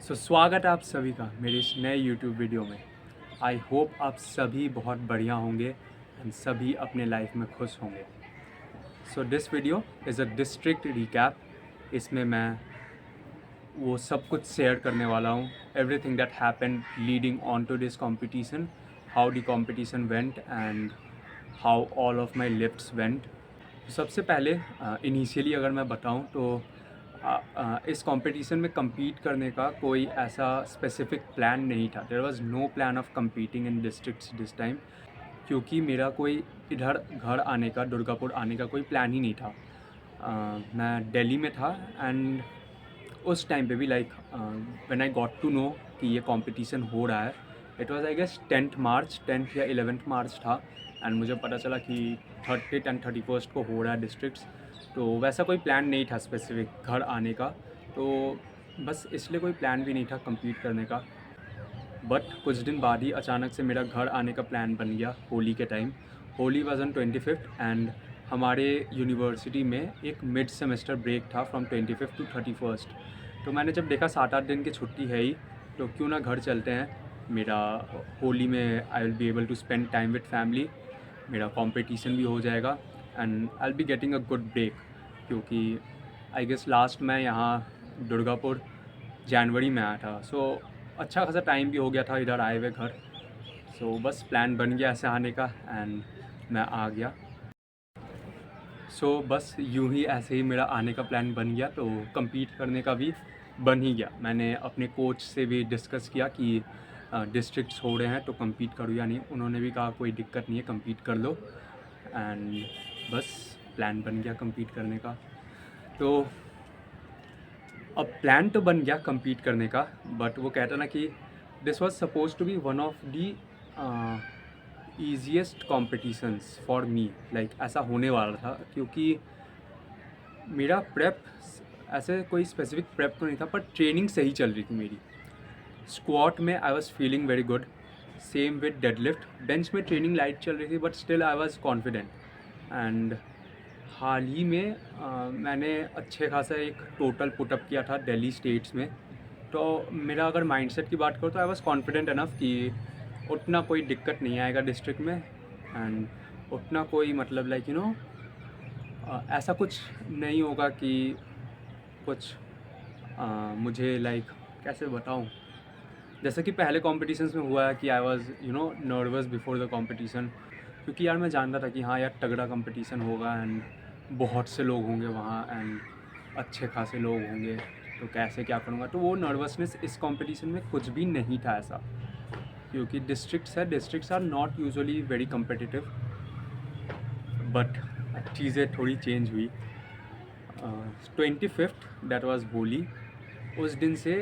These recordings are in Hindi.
स्वागत है आप सभी का मेरे इस नए यूट्यूब वीडियो में। आई होप आप सभी बहुत बढ़िया होंगे एंड सभी अपने लाइफ में खुश होंगे। This video is a district recap. इसमें मैं वो सब कुछ शेयर करने वाला हूँ, everything that happened leading on to this competition, how the competition went and how all of my lifts went. सबसे पहले इनिशियली अगर मैं बताऊं तो इस कंपटीशन में compete करने का कोई ऐसा स्पेसिफिक प्लान नहीं था। There was no plan of competing in districts this time, क्योंकि मेरा कोई इधर घर आने का, दुर्गापुर आने का कोई प्लान ही नहीं था। मैं दिल्ली में था एंड उस टाइम पे भी like when I got to know कि ये कंपटीशन हो रहा है, it was I guess 10th March, 10th या 11th मार्च था। एंड मुझे पता चला कि 30th एंड 31st को हो रहा है डिस्ट्रिक्ट्स। तो वैसा कोई प्लान नहीं था स्पेसिफिक घर आने का, तो बस इसलिए कोई प्लान भी नहीं था compete करने का। बट कुछ दिन बाद ही अचानक से मेरा घर आने का प्लान बन गया होली के time. Holi was on 25th and हमारे यूनिवर्सिटी में एक मिड सेमेस्टर ब्रेक था फ्रॉम 25th टू 31st। तो मैंने जब देखा 7-8 दिन की छुट्टी है ही, तो क्यों ना घर चलते हैं। मेरा होली में I will be able to spend time with family, मेरा कंपटीशन भी हो जाएगा and I will be getting a good break, क्योंकि आई गेस लास्ट मैं यहाँ दुर्गापुर जनवरी में आया था। अच्छा खासा टाइम भी हो गया था इधर आए हुए घर। बस प्लान बन गया ऐसे आने का एंड मैं आ गया। बस यूं ही ऐसे ही मेरा आने का प्लान बन गया, तो compete करने का भी बन ही गया। मैंने अपने कोच से भी डिस्कस किया कि डिस्ट्रिक्ट्स हो रहे हैं तो compete करूँ या नहीं। उन्होंने भी कहा कोई दिक्कत नहीं है, compete कर लो। एंड बस प्लान बन गया compete करने का। तो अब प्लान तो बन गया compete करने का, बट वो कहता ना कि this was suppose to be one of the easiest competitions for me. Like ऐसा होने वाला था, क्योंकि मेरा प्रेप ऐसे कोई स्पेसिफिक प्रेप तो नहीं था, पर ट्रेनिंग सही चल रही थी मेरी। स्क्वाट में I was feeling very good, same with deadlift. Bench में ट्रेनिंग लाइट चल रही थी, but still I was confident. And हाल ही में मैंने अच्छे खासा एक टोटल पुटअप किया था दिल्ली स्टेट्स में। तो मेरा अगर माइंडसेट की बात करूँ तो आई वॉज कॉन्फिडेंट इनफ कि उतना कोई दिक्कत नहीं आएगा डिस्ट्रिक्ट में, एंड उतना कोई मतलब लाइक यू नो ऐसा कुछ नहीं होगा कि कुछ मुझे लाइक कैसे बताऊँ। जैसे कि पहले कॉम्पिटिशन्स में हुआ है कि I was nervous before the competition, क्योंकि यार मैं जानता था कि हाँ यार तगड़ा कंपटीशन होगा एंड बहुत से लोग होंगे वहाँ एंड अच्छे खासे लोग होंगे, तो कैसे क्या करूँगा। तो वो नर्वसनेस इस कंपटीशन में कुछ भी नहीं था ऐसा, क्योंकि districts are not usually very competitive. But चीज़ें थोड़ी चेंज हुई। 25th दैट वाज होली, उस दिन से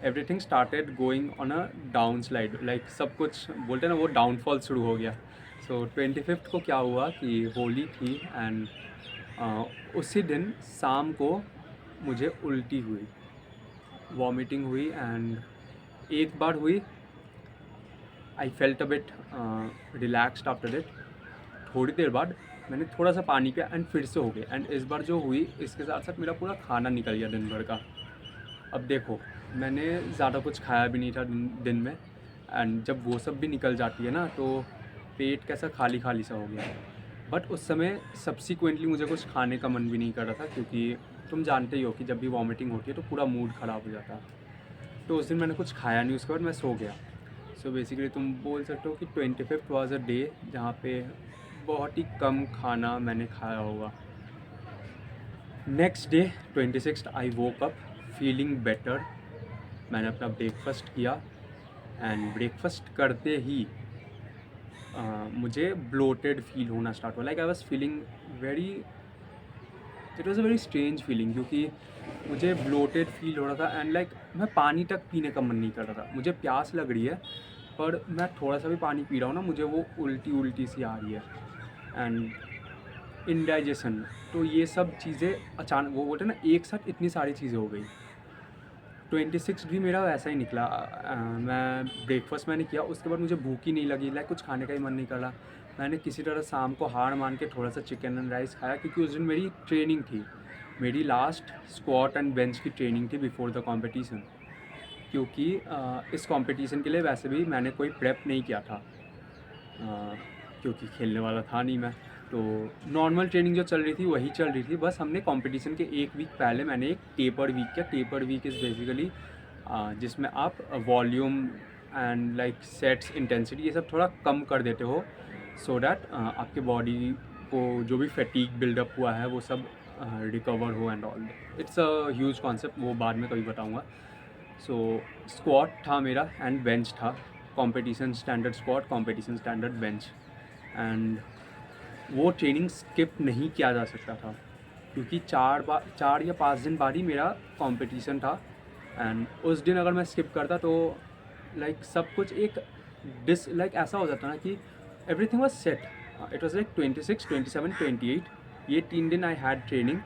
everything started going on a down slide. Like सब कुछ बोलते हैं ना, वो डाउनफॉल शुरू हो गया। 25th को क्या हुआ कि होली थी एंड उसी दिन शाम को मुझे उल्टी हुई, वॉमिटिंग हुई एंड एक बार हुई। I felt a bit relaxed after it. थोड़ी देर बाद मैंने थोड़ा सा पानी पिया एंड फिर से हो गया। एंड इस बार जो हुई, इसके साथ साथ मेरा पूरा खाना निकल गया दिन भर का। अब देखो, मैंने ज़्यादा कुछ खाया भी नहीं था दिन में, एंड जब वो सब भी निकल जाती है ना, तो पेट कैसा खाली खाली सा हो गया। बट उस समय सब्सिक्वेंटली मुझे कुछ खाने का मन भी नहीं कर रहा था, क्योंकि तुम जानते ही हो कि जब भी वॉमिटिंग होती है तो पूरा मूड ख़राब हो जाता है। तो उस दिन मैंने कुछ खाया नहीं, उसके बाद मैं सो गया। बेसिकली तुम बोल सकते हो कि 25th वाज अ डे जहाँ पे बहुत ही कम खाना मैंने खाया होगा। नेक्स्ट डे 26th आई वोक अप फीलिंग बेटर। मैंने अपना ब्रेकफास्ट किया एंड ब्रेकफास्ट करते ही मुझे ब्लोटेड फील होना स्टार्ट हुआ। Like I was feeling very, it was a very strange feeling, क्योंकि मुझे ब्लोटेड फील हो रहा था एंड लाइक मैं पानी तक पीने का मन नहीं कर रहा था। मुझे प्यास लग रही है, पर मैं थोड़ा सा भी पानी पी रहा हूँ ना, मुझे वो उल्टी उल्टी सी आ रही है एंड इंडाइजेशन। तो ये सब चीज़ें अचानक, वो बोलते हैं ना, एक साथ इतनी सारी चीज़ें हो गई। 26 भी मेरा वैसा ही निकला। मैं ब्रेकफास्ट मैंने किया, उसके बाद मुझे भूख ही नहीं लगी, लाइक कुछ खाने का ही मन नहीं कर रहा। मैंने किसी तरह शाम को हार मान के थोड़ा सा चिकन एंड राइस खाया, क्योंकि उस दिन मेरी ट्रेनिंग थी, मेरी लास्ट स्क्वाट एंड बेंच की ट्रेनिंग थी बिफोर द कॉम्पिटिशन। क्योंकि इस कंपटीशन के लिए वैसे भी मैंने कोई प्रेप नहीं किया था, क्योंकि खेलने वाला था नहीं मैं। तो नॉर्मल ट्रेनिंग जो चल रही थी वही चल रही थी, बस हमने कंपटीशन के एक वीक पहले मैंने एक टेपर वीक किया। टेपर वीक इज़ बेसिकली जिसमें आप volume and like sets, intensity, ये सब थोड़ा कम कर देते हो, सो डैट आपके बॉडी को जो भी फैटीग बिल्डअप हुआ है वो सब रिकवर हो and all. It's a huge concept, वो बाद में कभी बताऊँगा। सो स्क्वाट था मेरा एंड बेंच था, competition standard squat, competition standard bench. And वो ट्रेनिंग स्किप नहीं किया जा सकता था, क्योंकि 4 या 5 दिन बाद ही मेरा कंपटीशन था। एंड उस दिन अगर मैं स्किप करता तो लाइक सब कुछ एक लाइक ऐसा हो जाता ना कि everything was set. It was like 26, 27, 28, ये 3 दिन I had training.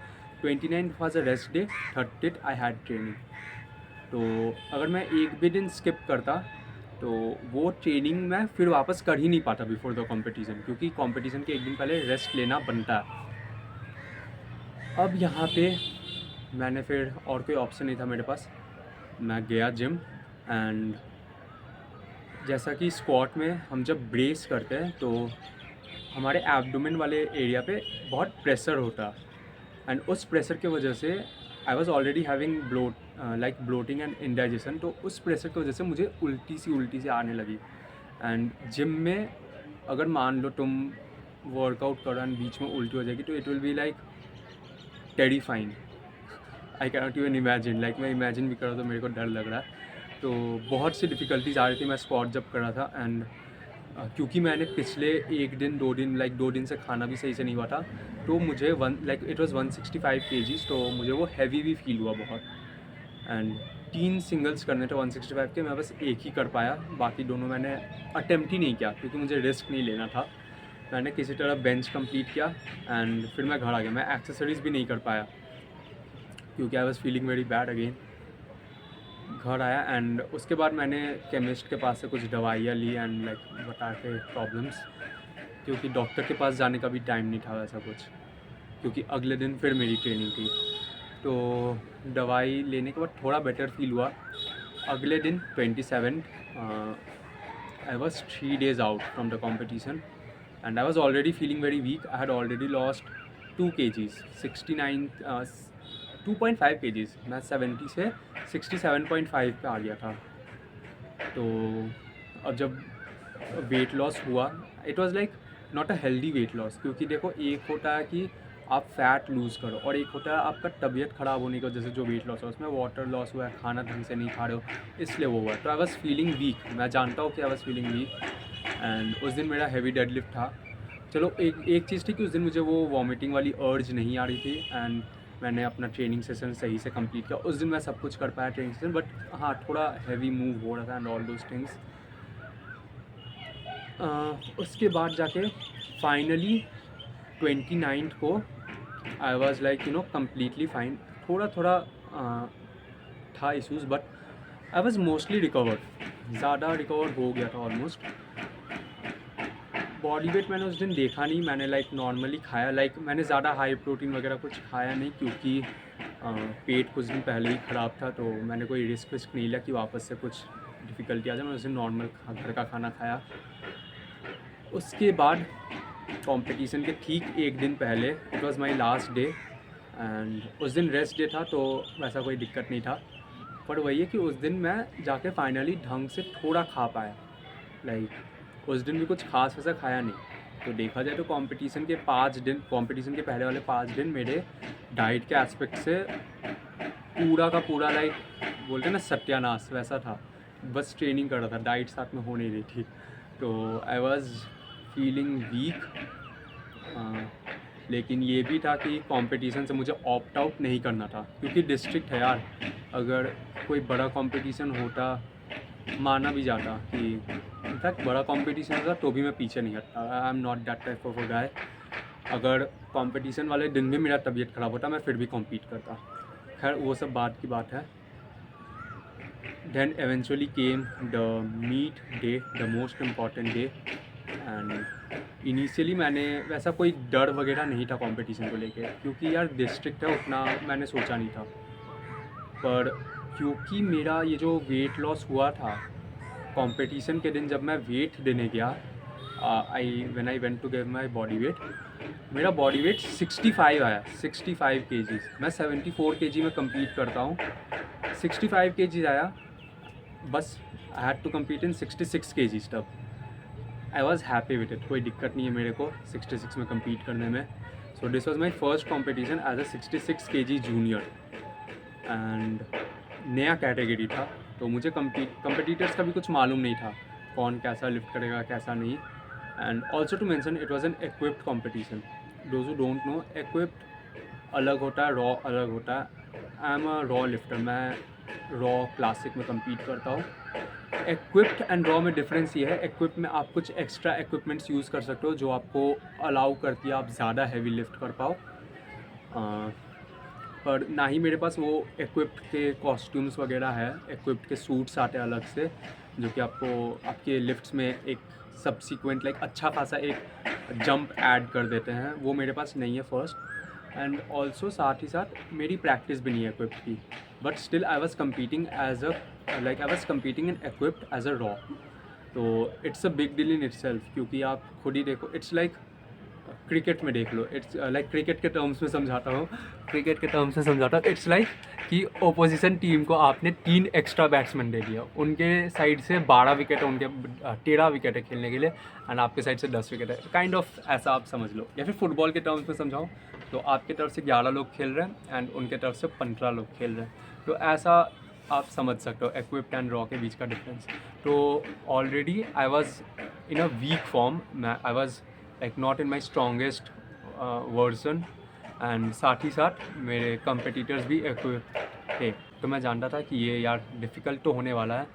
29 was a rest day, 30 I had training. तो अगर मैं एक भी दिन स्किप करता तो वो ट्रेनिंग मैं फिर वापस कर ही नहीं पाता बिफोर द कंपटीशन, क्योंकि कंपटीशन के एक दिन पहले रेस्ट लेना बनता है। अब यहाँ पे मैंने फिर और कोई ऑप्शन नहीं था मेरे पास, मैं गया जिम। एंड जैसा कि स्क्वाट में हम जब ब्रेस करते हैं तो हमारे एब्डोमेन वाले एरिया पे बहुत प्रेशर होता है, एंड उस प्रेशर की वजह से I was already having bloating and indigestion. तो उस प्रेशर की वजह से मुझे उल्टी सी आने लगी। एंड जिम में अगर मान लो तुम वर्कआउट करो एंड बीच में उल्टी हो जाएगी तो it will be like terrifying. I can not even imagine, like मैं इमेजिन भी कर रहा तो मेरे को डर लग रहा है। तो बहुत सी डिफ़िकल्टीज आ रही थी मैं स्क्वाट जब कर रहा था। एंड क्योंकि मैंने पिछले 2 दिन से खाना भी सही से नहीं हुआ था, तो मुझे इट वाज 165 kgs, तो मुझे वो हैवी भी फील हुआ बहुत। एंड 3 सिंगल्स करने थे 165 के, मैं बस एक ही कर पाया, बाकी दोनों मैंने अटेम्प्ट ही नहीं किया, क्योंकि मुझे रिस्क नहीं लेना था। मैंने किसी तरह बेंच कंप्लीट किया एंड फिर मैं घर आ गया। मैं एक्सेसरीज भी नहीं कर पाया क्योंकि आई was feeling very bad again. घर आया एंड उसके बाद मैंने केमिस्ट के पास से कुछ दवाइयाँ ली एंड लाइक बता के प्रॉब्लम्स, क्योंकि डॉक्टर के पास जाने का भी टाइम नहीं था वैसा कुछ, क्योंकि अगले दिन फिर मेरी ट्रेनिंग थी। तो दवाई लेने के बाद थोड़ा बेटर फील हुआ। अगले दिन 27 I was 3 days out from the competition and I was already feeling very weak. I had already lost 2 kgs, 2.5 kgs। मैं 70 से 67.5 पे आ गया था। तो अब जब वेट लॉस हुआ, it was like not a healthy weight loss, क्योंकि देखो एक होता है कि आप फैट लूज़ करो और एक होता है आपका तबीयत ख़राब होने की वजह से जो वेट लॉस है, उसमें वाटर लॉस हुआ है, खाना ढंग से नहीं खा रहे हो, इसलिए वो हुआ। तो आई वॉज फीलिंग वीक, मैं जानता हूँ कि I was feeling weak. And उस दिन मेरा हैवी डेडलिफ्ट था। चलो एक चीज़ थी कि उस दिन मुझे वो वॉमिटिंग वाली अर्ज नहीं आ रही थी एंड मैंने अपना ट्रेनिंग सेशन सही से कंप्लीट किया। उस दिन मैं सब कुछ कर पाया ट्रेनिंग सेशन, बट हाँ थोड़ा हैवी मूव हो रहा था एंड ऑल दोज थिंग्स। उसके बाद जाके फाइनली 29 को I was like completely fine. थोड़ा था issues, but I was mostly recovered, ज़्यादा रिकवर हो गया था ऑलमोस्ट। बॉडी वेट मैंने उस दिन देखा नहीं, मैंने लाइक नॉर्मली खाया, लाइक मैंने ज़्यादा हाई प्रोटीन वगैरह कुछ खाया नहीं, क्योंकि पेट कुछ दिन पहले ही ख़राब था। तो मैंने कोई रिस्क नहीं लिया कि वापस से कुछ डिफ़िकल्टी आ जाए। मैं उस दिन नॉर्मल घर का खाना खाया। उसके बाद कंपटीशन के ठीक एक दिन पहले, it was my last day and उस दिन रेस्ट डे था, तो वैसा कोई दिक्कत नहीं था। पर वही है कि उस दिन मैं जाके फाइनली ढंग से थोड़ा खा पाया। लाइक उस दिन भी कुछ खास वैसा खाया नहीं। तो देखा जाए तो कंपटीशन के पहले वाले 5 दिन मेरे डाइट के एस्पेक्ट से पूरा का पूरा लाइक बोलते हैं ना सत्यानाश, वैसा था। बस ट्रेनिंग कर रहा था, डाइट साथ में हो नहीं रही थी। तो आई वॉज फीलिंग वीक। लेकिन ये भी था कि कंपटीशन से मुझे ऑप्ट आउट नहीं करना था, क्योंकि डिस्ट्रिक्ट है यार। अगर कोई बड़ा कंपटीशन होता, माना भी जाता कि इनफैक्ट बड़ा कंपटीशन होता तो भी मैं पीछे नहीं हटता। I am not that type of a guy. अगर कंपटीशन वाले दिन भी मेरा तबीयत ख़राब होता मैं फिर भी कॉम्पीट करता। खैर वो सब बात की बात है। Then eventually came the meet day, the most important day, and initially मैंने वैसा कोई डर वगैरह नहीं था कंपटीशन को लेके, क्योंकि यार डिस्ट्रिक्ट है, उतना मैंने सोचा नहीं था। पर क्योंकि मेरा ये जो वेट लॉस हुआ था कंपटीशन के दिन, जब मैं वेट देने गया, when I went to give my body weight, मेरा बॉडी वेट 65 आया, 65 केजीज़। मैं 74 केजी में compete करता हूँ, 65 केजीज़ आया बस। I had to compete in 66 kgs तब। I was happy with it, कोई दिक्कत नहीं है मेरे को 66 में compete करने में। So this was my first competition as a 66 kg junior, and नया कैटेगरी था, तो मुझे कंपटीटर्स का भी कुछ मालूम नहीं था, कौन कैसा लिफ्ट करेगा कैसा नहीं। And also to mention it was an equipped competition. Those who don't know, equipped अलग होता है, रॉ अलग होता है। I am a raw lifter, मैं रॉ क्लासिक में compete करता हूँ। इक्विप्ड एंड रॉ में डिफरेंस ये है, इक्विप्ड में आप कुछ एक्स्ट्रा इक्विपमेंट्स यूज़ कर सकते हो जो आपको अलाउ करती है आप ज़्यादा हैवी लिफ्ट कर पाओ। पर ना ही मेरे पास वो इक्विप्ड के कॉस्ट्यूम्स वगैरह है, इक्विप्ड के सूट्स आते हैं अलग से, जो कि आपको आपके लिफ्ट्स में एक सब्सिक्वेंट लाइक अच्छा खासा एक जंप ऐड कर देते हैं, वो मेरे पास नहीं है फर्स्ट। एंड ऑल्सो साथ ही साथ मेरी प्रैक्टिस भी नहीं है इक्विप्ड की, but still I was competing in equipped as a raw. तो it's a big deal in itself, क्योंकि आप खुद ही देखो, इट्स लाइक क्रिकेट में देख लो, इट्स लाइक क्रिकेट के टर्म्स में समझाता हूँ, इट्स लाइक कि ओपोजिशन टीम को आपने 3 एक्स्ट्रा बैट्समैन दे दिया, उनके साइड से 12 विकेट है, उनके 13 विकेट है खेलने के लिए, एंड आपके साइड से 10 विकेट है, काइंड ऑफ ऐसा आप समझ लो। या फिर फुटबॉल के टर्म्स में समझाओ तो आपके तरफ से 11 लोग खेल रहे हैं एंड उनके तरफ से 15 लोग खेल रहे हैं, तो ऐसा आप समझ सकते हो इक्विप्ड एंड रॉ के बीच का डिफरेंस। तो already I was in a weak form, I was like not in my strongest version, and साथ ही साथ मेरे कंपटीटर्स भी इक्विप्ड थे, तो मैं जानता था कि ये यार डिफ़िकल्ट तो होने वाला है,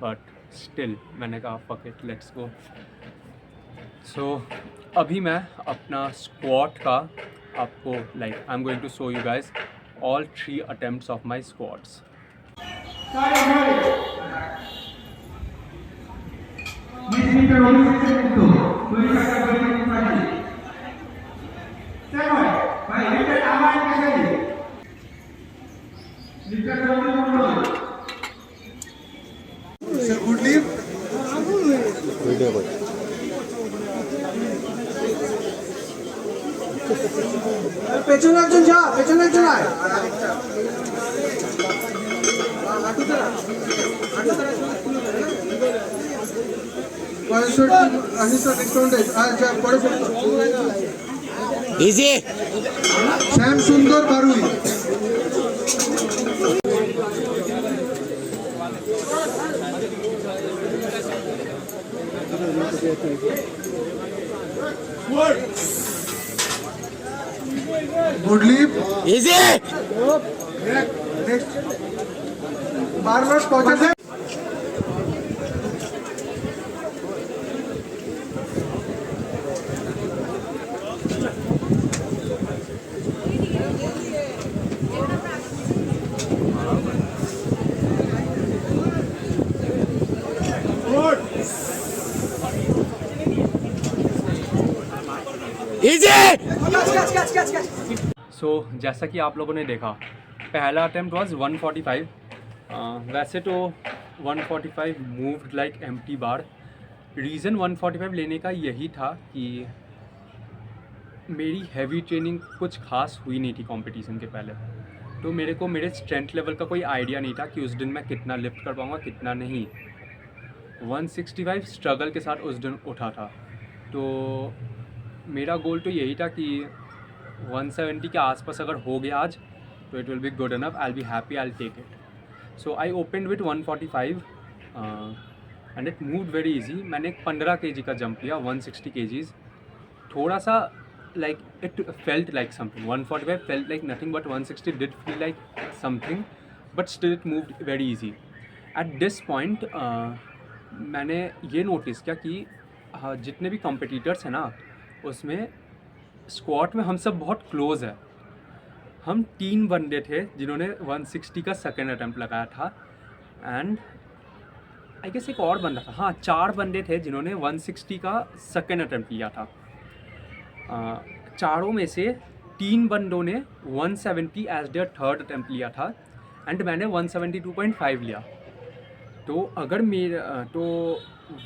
बट स्टिल मैंने कहा fuck it, let's go. So अभी मैं अपना स्क्वाट का आपको like I am going to show you guys all 3 attempts of my squats. পেছনে একজন যা, পেছনে একজন আয়। শ্যাম সুন্দর Barui. Good leap. Easy. Next. बार-बार पहुंचा से। सो जैसा कि आप लोगों ने देखा, पहला अटैम्प्ट वाज 145। वैसे तो 145 मूव्ड लाइक एम्प्टी बार। रीज़न 145 लेने का यही था कि मेरी हैवी ट्रेनिंग कुछ खास हुई नहीं थी कंपटीशन के पहले, तो मेरे को मेरे स्ट्रेंथ लेवल का कोई आइडिया नहीं था कि उस दिन मैं कितना लिफ्ट कर पाऊँगा कितना नहीं। 165 स्ट्रगल के साथ उस दिन उठा था, तो मेरा गोल तो यही था कि 170 के आसपास अगर हो गया आज तो it will be good enough, I will be happy, I will take it. So I opened with 145 and it moved very easy. मैंने एक 15 केजी का जंप लिया, 160 केजीज़। थोड़ा सा like it felt like something, 145 felt like nothing, but 160 did feel like something, but still it moved very easy. At this point मैंने ये नोटिस किया कि जितने भी कॉम्पिटिटर्स हैं ना, उसमें स्क्वाट में हम सब बहुत क्लोज़ है। हम 3 बंदे थे जिन्होंने 160 का सेकेंड अटैम्प्ट लगाया था, एंड आई गेस एक और बंदा था, हाँ 4 बंदे थे जिन्होंने 160 का सेकेंड अटैम्प्ट लिया था। चारों में से 3 बंदों ने 170 एज देयर थर्ड अटैम्प्ट लिया था, एंड मैंने 172.5 लिया। तो अगर मेरा तो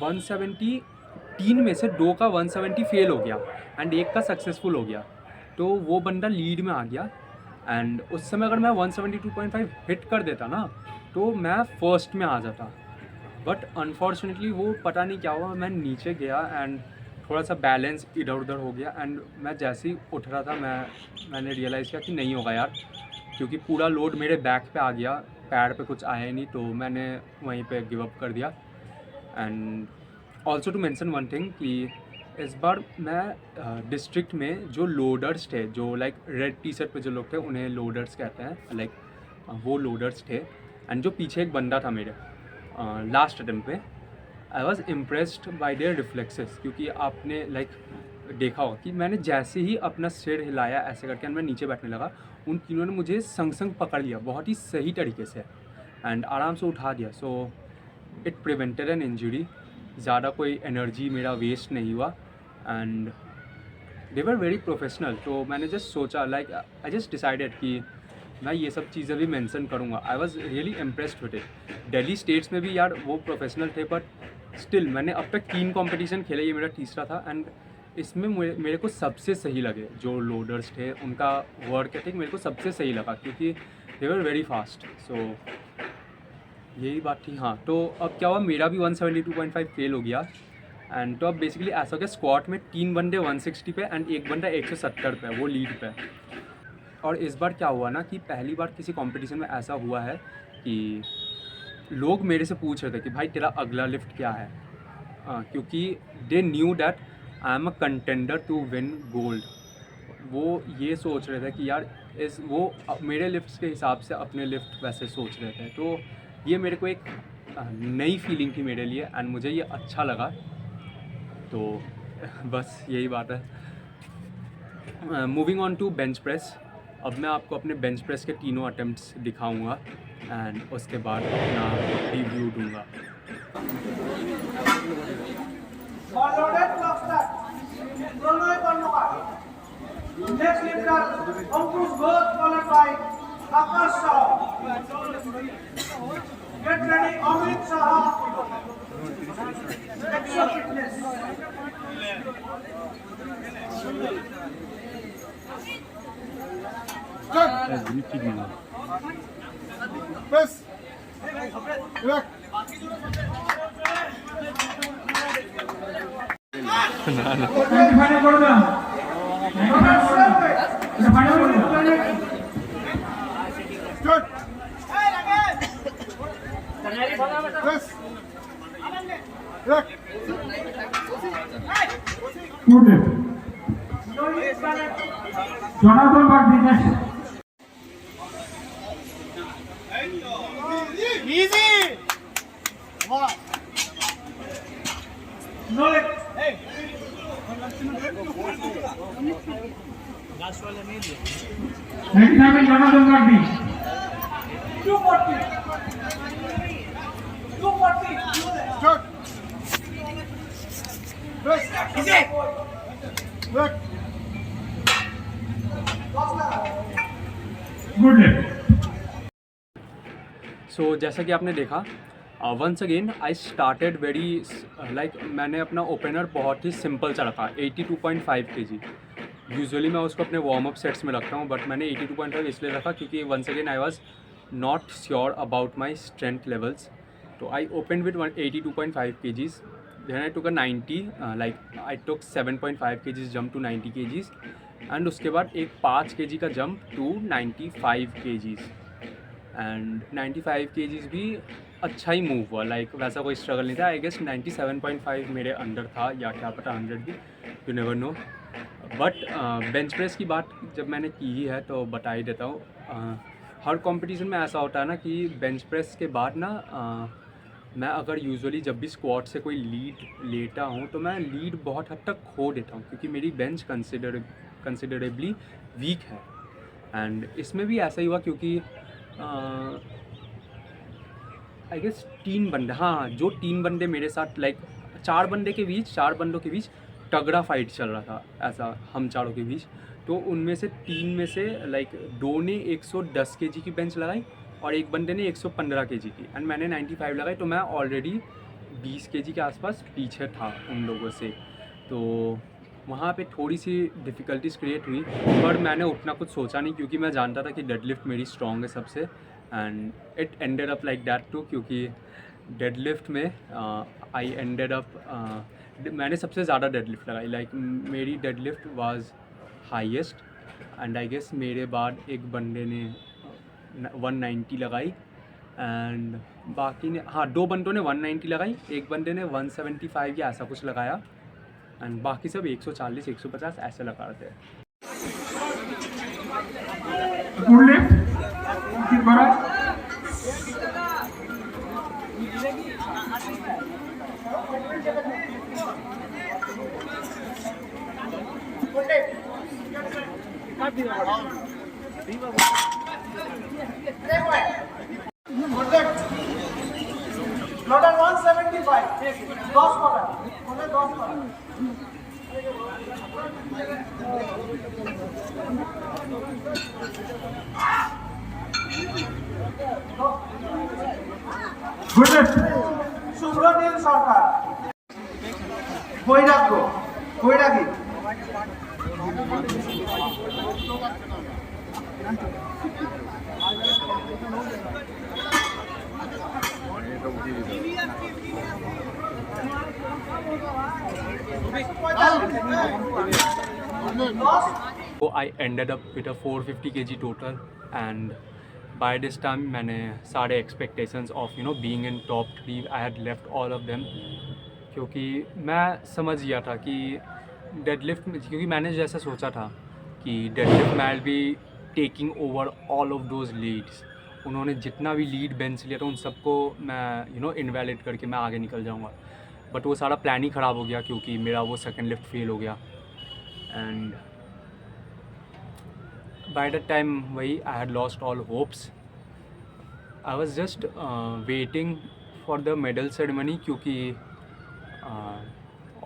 173 में से 2 का 170 फेल हो गया एंड एक का सक्सेसफुल हो गया, तो वो बंदा लीड में आ गया। एंड उस समय अगर मैं 172.5 हिट कर देता ना तो मैं फर्स्ट में आ जाता, बट अनफॉर्चुनेटली वो पता नहीं क्या हुआ, मैं नीचे गया एंड थोड़ा सा बैलेंस इधर उधर हो गया। एंड मैं जैसे ही उठ रहा था मैंने रियलाइज़ किया कि नहीं होगा यार, क्योंकि पूरा लोड मेरे बैक पे आ गया, पैर पे कुछ आया ही नहीं, तो मैंने वहीं पे गिव अप कर दिया। And also to mention one thing कि इस बार मैं डिस्ट्रिक्ट में जो लोडर्स थे, जो लाइक रेड टी शर्ट पे जो लोग थे उन्हें लोडर्स कहते हैं, लाइक वो लोडर्स थे। एंड जो पीछे एक बंदा था मेरे लास्ट अटेम्प्ट पे, I was impressed by there reflexes, क्योंकि आपने लाइक देखा होगा कि मैंने जैसे ही अपना सिर हिलाया ऐसे करके मैं नीचे बैठने लगा, उन तीनों ने मुझे संग संग पकड़ लिया बहुत ही सही तरीके से एंड आराम से उठा दिया। So it prevented an injury, ज़्यादा कोई एनर्जी मेरा वेस्ट नहीं हुआ and they were very professional. तो मैंने जस्ट सोचा लाइक आई जस्ट डिसाइडेड कि मैं ये सब चीज़ें भी मेंशन करूँगा। I was really impressed with it. Delhi states में भी यार वो प्रोफेशनल थे, बट स्टिल मैंने अब तक 3 कंपटीशन खेले, ये मेरा तीसरा था। एंड इसमें मेरे को सबसे सही लगे जो लोडर्स थे, उनका वर्क एथिक मेरे को सबसे सही लगा, क्योंकि दे वर वेरी फास्ट। सो यही बात थी। हाँ, तो अब क्या हुआ, मेरा भी 172.5 फेल हो गया। एंड तो अब बेसिकली ऐसा हो गया, स्क्वाट में 3 बंदे 160 पे एंड एक बंदा 170 पे, वो लीड पे। और इस बार क्या हुआ ना कि पहली बार किसी कंपटीशन में ऐसा हुआ है कि लोग मेरे से पूछ रहे थे कि भाई तेरा अगला लिफ्ट क्या है, क्योंकि they knew that I am a contender to win gold. वो ये सोच रहे थे कि यार वो मेरे लिफ्ट्स के हिसाब से अपने लिफ्ट वैसे सोच रहे थे। तो ये मेरे को एक नई फीलिंग थी मेरे लिए एंड मुझे ये अच्छा लगा। तो बस यही बात है। Moving on to bench press. अब मैं आपको अपने बेंच प्रेस के तीनों अटेम्प्ट्स दिखाऊंगा एंड उसके बाद अपना रिव्यू दूंगा। Next lifter, Ankush Ghosh, followed by Akash Shah. Get ready, Amit Shah. Extra fitness. Press. Relax. Jonathan Martinez. Easy. No leg. Hey. Next time is Jonathan Martinez. 240. 240. Start. Press. Easy. Look. Good left. सो जैसा कि आपने देखा, once again I started very like मैंने अपना ओपनर बहुत ही सिंपल सा रखा, 82.5 kg। यूजुअली मैं उसको अपने वार्म अप सेट्स में रखता हूँ, बट मैंने 82.5 इसलिए रखा क्योंकि once again I was not sure about my strength levels. तो I open with 82.5 kgs, then I took a 90, like I took 7.5 kgs jump to 90 kgs and उसके बाद एक 5 kg का jump to 95 kgs। And 95 kgs भी अच्छा ही मूव हुआ, लाइक वैसा कोई स्ट्रगल नहीं था। आई गेस 97.5 मेरे अंडर था, या क्या पता 100 भी, you never know. But bench press की बात जब मैंने की ही है तो बता ही देता हूँ। हर कंपटीशन में ऐसा होता है ना कि बेंच प्रेस के बाद ना मैं अगर यूजुअली जब भी स्क्वाट से कोई लीड लेता हूँ तो मैं लीड बहुत हद तक खो देता हूँ, क्योंकि मेरी बेंच कंसिडरेबली वीक है। एंड इसमें भी ऐसा ही हुआ क्योंकि आई गेस 3 बंदे, हाँ जो 3 बंदे मेरे साथ, लाइक 4 बंदों के बीच तगड़ा फाइट चल रहा था, ऐसा हम चारों के बीच। तो उनमें से 3 में से लाइक 2 ने 110 kg की बेंच लगाई और एक बंदे ने 115 केजी की एंड मैंने 95 लगाई, तो मैं ऑलरेडी 20 केजी के आसपास पीछे था उन लोगों से। तो वहाँ पे थोड़ी सी डिफ़िकल्टीज क्रिएट हुई, पर मैंने उतना कुछ सोचा नहीं क्योंकि मैं जानता था कि डेडलिफ्ट मेरी स्ट्रॉन्ग है सबसे, and it ended up like that too, क्योंकि डेडलिफ्ट में आई एंडेड अप मैंने सबसे ज़्यादा डेडलिफ्ट लगाई, लाइक मेरी deadlift was highest, and I guess मेरे बाद एक बंदे ने 190 लगाई, एंड बाकी ने, हाँ 2 बंदों ने 190 लगाई, एक बंदे ने 175 या ऐसा कुछ लगाया, एंड बाकी सब 140 150 ऐसे लगा रहे थे। गुड लिफ्ट ঠিক করা Total 175. 10 করা। ওটা 10 করা। Good lift Subhronil Sarkar. Bairagi. So I ended up with a 450 kg total, and by this time मैंने सारे expectations of being in top 3 I had left all of them, क्योंकि मैं समझ गया था कि डेडलिफ्ट में, क्योंकि मैंने जैसा सोचा था कि डेडलिफ्ट में I be taking over all of those leads, उन्होंने जितना भी लीड बेंच लिया था उन सबको मैं इनवैलिड करके मैं आगे निकल जाऊंगा, बट वो सारा प्लान ही ख़राब हो गया क्योंकि मेरा वो सेकंड लिफ्ट फेल हो गया, एंड बाय द टाइम वही I had lost all hopes. I was just waiting for the medal ceremony, क्योंकि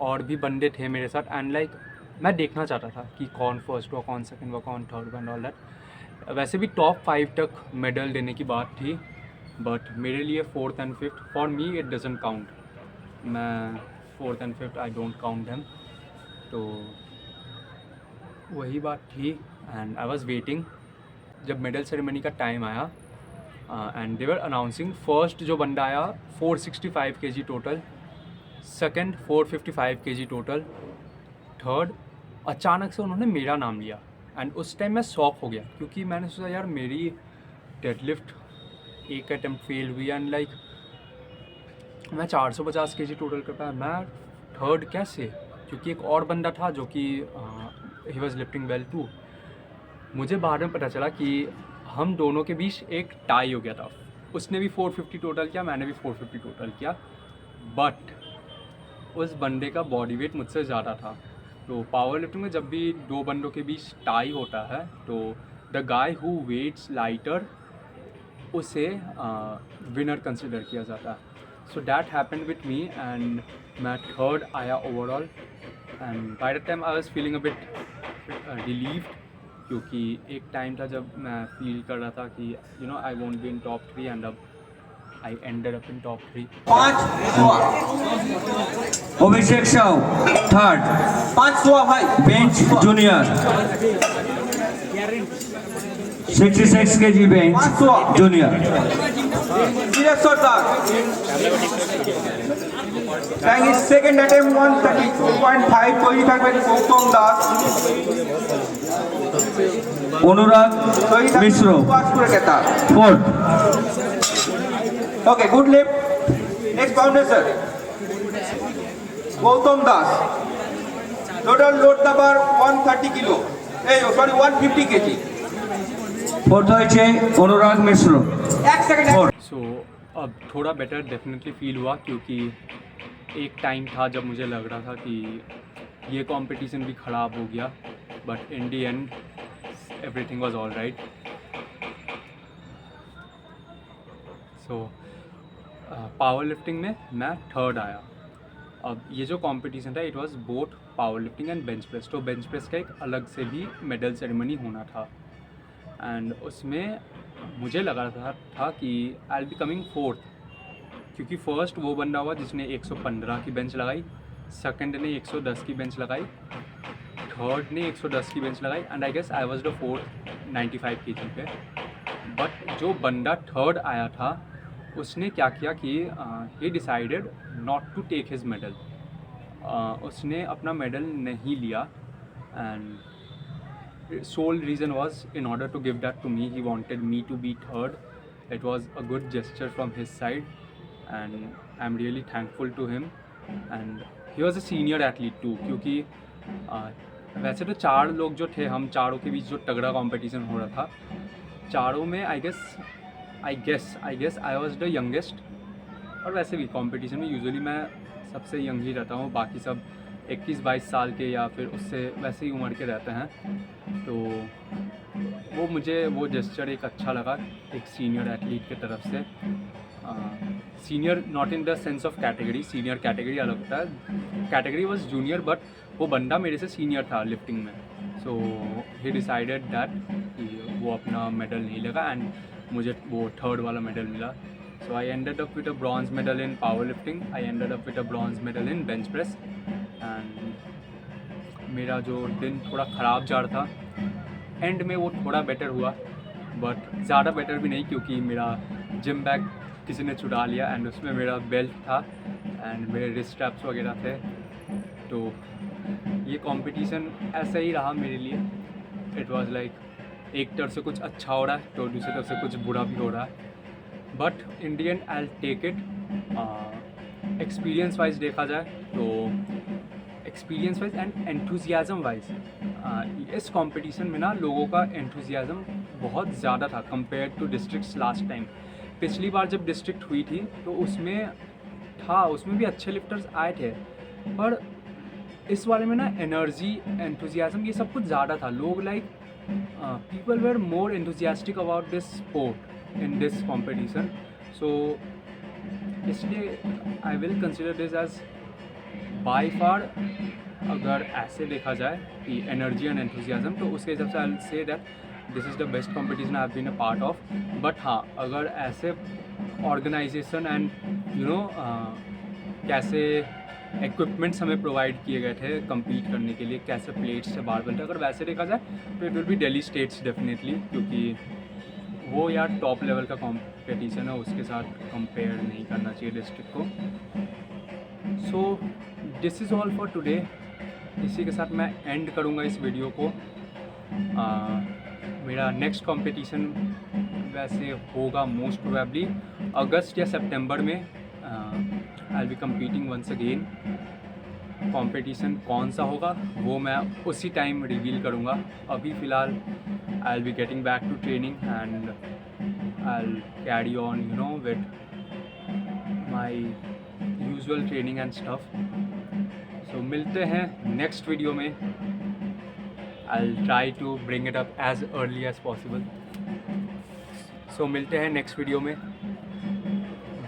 और भी बंदे थे मेरे साथ, एंड लाइक मैं देखना चाहता था कि कौन फर्स्ट हुआ, कौन सेकंड हुआ, कौन थर्ड हुआ एंड ऑल दैट। वैसे भी टॉप 5 तक मेडल देने की बात थी, बट मेरे लिए 4th and 5th for me it doesn't count, मैं 4th and 5th I don't count them, तो वही बात थी। एंड आई वाज वेटिंग, जब मेडल सेरेमनी का टाइम आया and they were announcing, first जो बंदा आया 465 kg total, second 455 kg total, third अचानक से उन्होंने मेरा नाम लिया, एंड उस टाइम मैं शॉक हो गया क्योंकि मैंने सोचा यार मेरी डेडलिफ्ट एक अटैम्प्ट फेल हुई, एंड लाइक मैं 450 kg टोटल कर पाया, मैं थर्ड कैसे, क्योंकि एक और बंदा था जो कि he was lifting well too. मुझे बाद में पता चला कि हम दोनों के बीच एक टाई हो गया था, उसने भी 450 टोटल किया, मैंने भी 450 टोटल किया, बट उस बंदे का बॉडी वेट मुझसे ज़्यादा था। तो पावर लिफ्टिंग में जब भी 2 बंदों के बीच टाई होता है तो the guy who weighs lighter उसे विनर कंसिडर किया जाता है। So that happened with me, and मैं थर्ड आया overall, and by the time I was feeling a bit relieved, क्योंकि एक टाइम था जब मैं फील कर रहा था कि I won't be in top 3, and अब I ended up in top 3। 5 Abhishek Sahu third, 500 भाई bench junior 66 kg bench junior, Dheeraj Sarkar time is second attempt 132.5 তৈরি থাকবেন গৌতম দাস, অনুরাগ তৈরি থাকবেন মিশ্র পাস করে কেতা। Fourth, okay good lift. Next foundation Gautam Das, total load দাবার 130 কিলো, এই সরি 150 কেজি। फोर्थ হয়েছে অনুরাগ মিশ্র। এক সেকেন্ড सो अब थोड़ा बेटर डेफिनेटली फील हुआ, क्योंकि एक टाइम था जब मुझे लग रहा था कि ये कंपटीशन भी ख़राब हो गया, but in the and everything was all right. So power lifting में मैं थर्ड आया। अब ये जो कंपटीशन था it was both power lifting and bench press, तो बेंच प्रेस का एक अलग से भी मेडल सेरेमनी होना था, एंड उसमें मुझे लगा था कि आई विल बी कमिंग 4th, क्योंकि फर्स्ट वो बंदा हुआ जिसने 115 की बेंच लगाई, सेकंड ने 110 की बेंच लगाई, थर्ड ने 110 की बेंच लगाई, and I guess I was the 4th 95 kg पे। बट जो बंदा थर्ड आया था उसने क्या किया कि he decided not to take his medal. उसने अपना मेडल नहीं लिया, and sole reason was in order to give that to me, he wanted me to be third. It was a good gesture from his side and I'm really thankful to him. And he was a senior athlete too, क्योंकि वैसे तो 4 लोग जो थे, हम चारों के बीच जो तगड़ा कंपटीशन हो रहा था, चारों में I guess I was the youngest. और वैसे भी कंपटीशन में यूजुअली मैं सबसे यंग ही रहता हूँ, बाकी सब 21-22 साल के या फिर उससे वैसे ही उम्र के रहते हैं। तो वो मुझे वो जेस्चर एक अच्छा लगा एक सीनियर एथलीट की तरफ से। Senior not in the sense of category, senior category अलग होता है, कैटेगरी वाज जूनियर, बट वो बंदा मेरे से सीनियर था लिफ्टिंग में। सो ही डिसाइडेड दैट वो अपना मेडल नहीं लगा एंड मुझे वो थर्ड वाला मेडल मिला। So I ended up with a bronze medal in powerlifting. I ended up with a bronze medal in bench press. And मेरा जो दिन थोड़ा ख़राब जा रहा था, एंड में वो थोड़ा बेटर हुआ, बट ज़्यादा बेटर भी नहीं, क्योंकि मेरा जिम बैग किसी ने चुरा लिया एंड उसमें मेरा बेल्ट था एंड मेरे रिस्ट स्ट्रैप्स वगैरह थे। तो ये कंपटीशन ऐसा ही रहा मेरे लिए। इट वाज लाइक एक तरफ से कुछ अच्छा हो रहा है तो दूसरी तरफ से कुछ बुरा भी हो रहा है, but in the end I will take it. Experience wise देखा जाए तो experience wise and enthusiasm wise इस कंपटीशन में ना लोगों का एंथुजियाज़म बहुत ज़्यादा था compare to districts last time. पिछली बार जब डिस्ट्रिक्ट हुई थी तो उसमें भी अच्छे लिफ्टर्स आए थे, पर इस वाले में ना एनर्जी एंथुजियाज़म ये सब कुछ ज़्यादा था। लोग like people were more enthusiastic about this sport in this competition, so इसलिए I will consider this as by far, अगर ऐसे देखा जाए कि energy and enthusiasm, तो उसके हिसाब से I'll say that this is the best competition I've been a part of। but हाँ, अगर ऐसे organization and you know कैसे इक्विपमेंट्स हमें प्रोवाइड किए गए थे compete करने के लिए, कैसे प्लेट्स से बारबेल थे, अगर वैसे देखा जाए तो it will B Delhi states definitely, क्योंकि वो यार टॉप लेवल का कंपटीशन है, उसके साथ कंपेयर नहीं करना चाहिए डिस्ट्रिक्ट को। So this is all for today. इसी के साथ मैं एंड करूँगा इस वीडियो को। मेरा नेक्स्ट कंपटीशन वैसे होगा मोस्ट प्रोबेबली अगस्त या सितंबर में। I will be competing once again. Competition कौन सा होगा वो मैं उसी टाइम रिवील करूँगा। अभी फ़िलहाल I will be getting back to training and I will carry on with my usual training and stuff. So मिलते हैं नेक्स्ट वीडियो में। I will try to bring it up as early as possible. So मिलते हैं नेक्स्ट वीडियो में।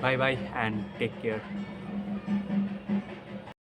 Bye bye and take care.